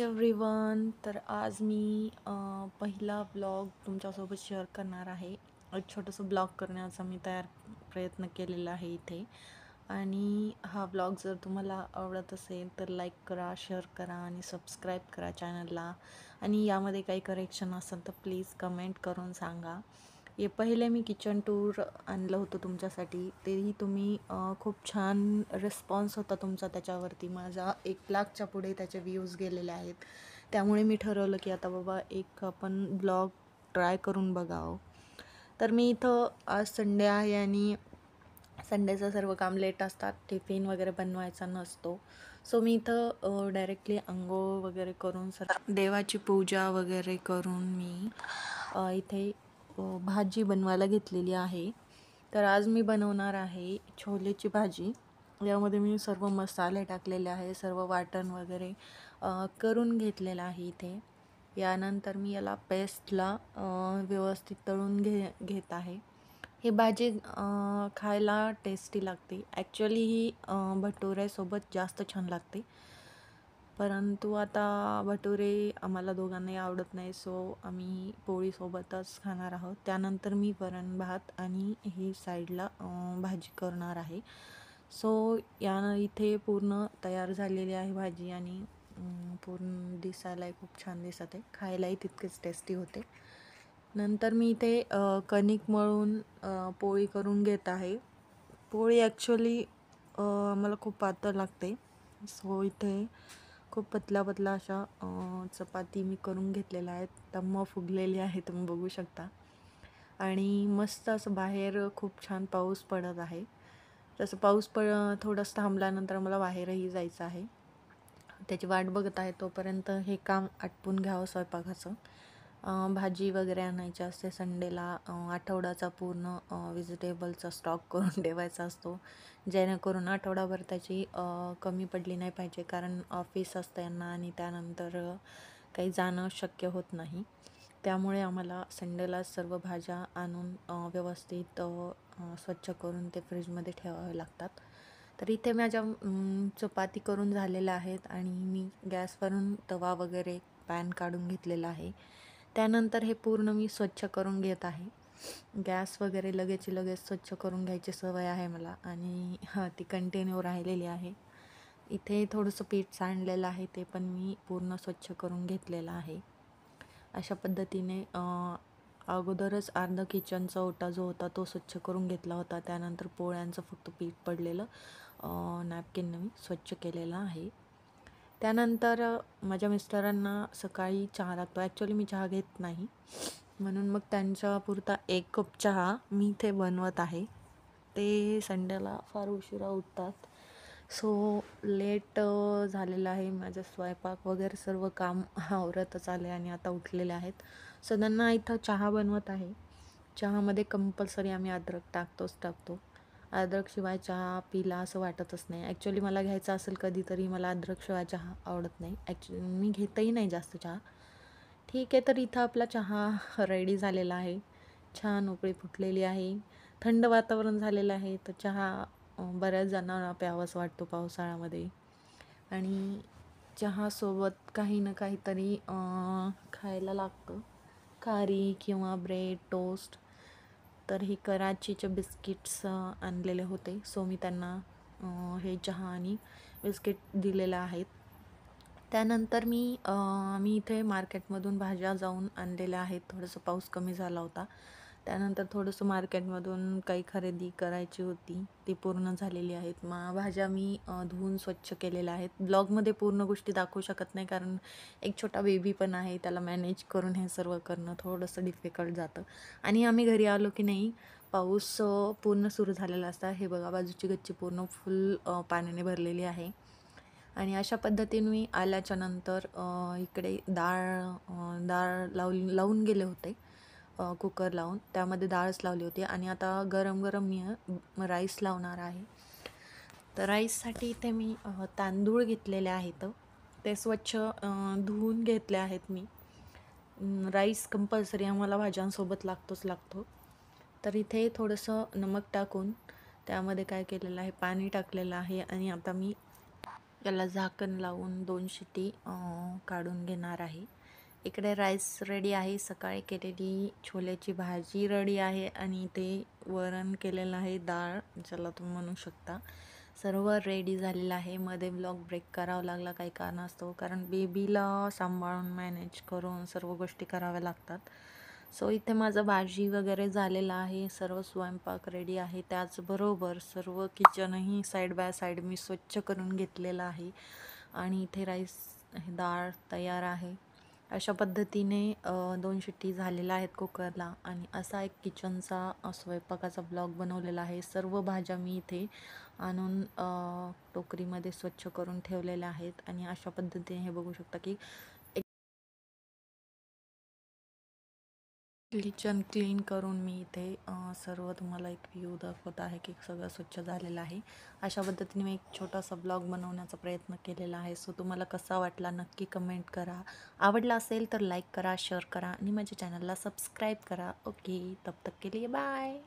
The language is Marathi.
एव्हरीवन. तर आज मी पहिला ब्लॉग तुमच्यासोबत शेअर करणार आहे. एक छोटंसं ब्लॉग करण्याचा मी प्रयत्न केलेला आहे इथे. आणि हा ब्लॉग जर तुम्हाला आवडत असेल तर लाईक करा, शेअर करा आणि सबस्क्राईब करा चॅनलला. आणि यामध्ये काही करेक्शन असेल तर प्लीज कमेंट करून सांगा. हे पहिले मी किचन टूर आणलं होतं तुमच्यासाठी, तेही तुम्ही खूप छान रिस्पॉन्स होता तुमचा त्याच्यावरती. माझा 1,00,000च्या पुढे त्याचे व्ह्यूज गेलेले आहेत. त्यामुळे मी ठरवलं की आता बाबा एक आपण ब्लॉग ट्राय करून बघावं. तर मी इथं आज संडे आहे आणि संडेचं सर्व काम लेट असतात, टिफिन वगैरे बनवायचा नसतो. सो मी इथं डायरेक्टली अंघोळ वगैरे करून देवाची पूजा वगैरे करून मी इथे भाजी बनवायला घेतलेली आहे. तर आज मी बनवणार आहे छोलेची भाजी. यामध्ये मी सर्व मसाले टाकलेले आहे, सर्व वाटण वगैरे करून घेतलेलं आहे इथे. यानंतर मी याला पेस्टला व्यवस्थित तळून घेत आहे. ही भाजी खायला टेस्टी लागते. ॲक्च्युअली ही भटुऱ्यासोबत जास्त छान लागते, परंतु आता भटुरे आम्हाला दोघांनाही आवडत नाही, सो आम्ही पोळीसोबतच खाणार आहोत. त्यानंतर मी वरण भात आणि ही साईडला भाजी करणार आहे. सो इथे पूर्ण तयार झालेली आहे भाजी आणि पूर्ण दिसायलाही खूप छान दिसत आहे, खायलाही तितकेच टेस्टी होते. नंतर मी इथे कणिक मळून पोळी करून घेत आहे. पोळी ॲक्च्युअली आम्हाला खूप पातळ लागते, सो इथे खूप पतला अशा चपाती मी करून घेतलेल्या आहेत. तम्म फुगलेली आहे, तुम्ही बघू शकता. आणि मस्त असं बाहेर खूप छान पाऊस पडत आहे. तसं पाऊस थोडंसं थांबल्यानंतर मला बाहेरही जायचं आहे. त्याची वाट बघत आहे, तोपर्यंत हे काम आटपून घ्यावं स्वयंपाकाचं. भाजी वगैरे आणायची असते संडेला. आठवड्याचा पूर्ण व्हेजिटेबलचा स्टॉक करून ठेवायचा असतो, जेणेकरून आठवडाभर त्याची कमी पडली नाही पाहिजे, कारण ऑफिस असतं यांना आणि त्यानंतर काही जाणं शक्य होत नाही. त्यामुळे आम्हाला संडेला सर्व भाज्या आणून व्यवस्थित स्वच्छ करून ते फ्रीजमध्ये ठेवावे लागतात. तर इथे माझ्या चपाती करून झालेल्या आहेत आणि मी गॅसवरून तवा वगैरे पॅन काढून घेतलेला आहे. त्यानंतर हे पूर्ण मी स्वच्छ करून घेत आहे. गॅस वगैरे लगेच स्वच्छ करून घ्यायची सवय आहे मला आणि ती कंटिन्यू राहिलेली आहे. इथे थोडंसं पीठ सांडलेलं आहे, ते पण मी पूर्ण स्वच्छ करून घेतलेलं आहे. अशा पद्धतीने अगोदरच अर्धा किचनचा ओटा जो होता तो स्वच्छ करून घेतला होता. त्यानंतर पोळ्यांचं फक्त पीठ पडलेलं नॅपकिनने मी स्वच्छ केलेलं आहे. त्यानंतर माझ्या मिस्टरांना सकाळी चहा लागतो. ॲक्च्युअली मी चहा घेत नाही, म्हणून मग त्यांच्यापुरता 1 कप चहा मी इथे बनवत आहे. ते संडेला फार उशिरा उठतात, सो लेट झालेलं आहे. माझं स्वयंपाक वगैरे सर्व काम आवरतच आले आणि आता उठलेले आहेत. सो त्यांना इथं चहा बनवत आहे. चहामध्ये कंपल्सरी आम्ही अद्रक टाकतो. अद्रकशिवाय चहा पिला असं वाटतच नाही. ॲक्च्युअली मला घ्यायचा असेल कधीतरी, मला अद्रकशिवाय चहा आवडत नाही. मी घेतही नाही जास्त चहा. ठीक आहे, तर इथं आपला चहा रेडी झालेला आहे. छान उकळी फुटलेली आहे. थंड वातावरण झालेलं आहे, तर चहा बऱ्याच जणांना प्यावासा वाटतो पावसाळ्यामध्ये. आणि चहासोबत काही ना काहीतरी खायला लागतं, खारी किंवा ब्रेड, टोस्ट. तर ही कराचीचे बिस्किट्स आणलेले होते, सो मी त्यांना हे चहा आणि बिस्किट दिलेलं आहेत. त्यानंतर मी इथे मार्केटमधून भाज्या जाऊन आणलेल्या आहेत. थोडंसं पाऊस कमी झाला होता, त्यानंतर थोडंसं मार्केटमधून काही खरेदी करायची होती, ती पूर्ण झालेली आहेत. भाज्या मी धुवून स्वच्छ केलेल्या आहेत. ब्लॉगमध्ये पूर्ण गोष्टी दाखवू शकत नाही, कारण एक छोटा बेबी पण आहे, त्याला मॅनेज करून हे सर्व करणं थोडंसं डिफिकल्ट जातं. आणि आम्ही घरी आलो की नाही, पाऊस पूर्ण सुरू झालेला असता. हे बघा, बाजूची गच्ची पूर्ण फुल पाण्याने भरलेली आहे. आणि अशा पद्धतीने मी आल्याच्या नंतर इकडे डाळ लावून गेले होते, कुकर लावून त्यामध्ये डाळच लावली होती. आणि आता गरम मी राईस लावणार आहे. तर राईससाठी इथे मी तांदूळ घेतलेले आहेत, ते स्वच्छ धुवून घेतले आहेत मी. राईस कंपल्सरी आम्हाला भाज्यांसोबत लागतो. तर इथे थोडंसं नमक टाकून त्यामध्ये काय केलेलं आहे, पाणी टाकलेलं आहे. आणि आता मी याला झाकण लावून 2 शिटी काढून घेणार आहे. इकडे राईस रेडी आहे, सकाळी केलेली छोल्याची भाजी रेडी आहे आणि ते वरण केलेलं आहे, डाळ ज्याला तुम्ही म्हणू शकता. सर्व रेडी झालेलं आहे. मध्ये ब्लॉग ब्रेक करावा लागला काही कारणास्तव, कारण बेबीला सांभाळून मॅनेज करून सर्व गोष्टी कराव्या लागतात. सो इथे माझं भाजी वगैरे झालेलं आहे, सर्व स्वयंपाक रेडी आहे. त्याचबरोबर सर्व किचनही साईड बाय साईड मी स्वच्छ करून घेतलेलं आहे आणि इथे राईस डाळ तयार आहे. अशा पद्धतीने 2 शिट्टी झालेल्या आहेत कुकरला आणि असा एक किचनचा स्वयंपाकाचा ब्लॉग बनवलेला आहे. सर्व भाज्या मी इथे आणून टोकरीमध्ये स्वच्छ करून ठेवलेल्या आहेत आणि अशा पद्धतीने हे बघू शकता की किचन क्लीन करून मी इथे सर्व तुम्हाला एक व्ह्यू दाखवत आहे की सगळं स्वच्छ झालेलं आहे. अशा पद्धतीने मी एक छोटासा ब्लॉग बनवण्याचा प्रयत्न केलेला आहे. सो तुम्हाला कसा वाटला नक्की कमेंट करा. आवडला असेल तर लाईक करा, शेअर करा आणि माझ्या चॅनलला सबस्क्राईब करा. ओके, तब तक के लिए बाय.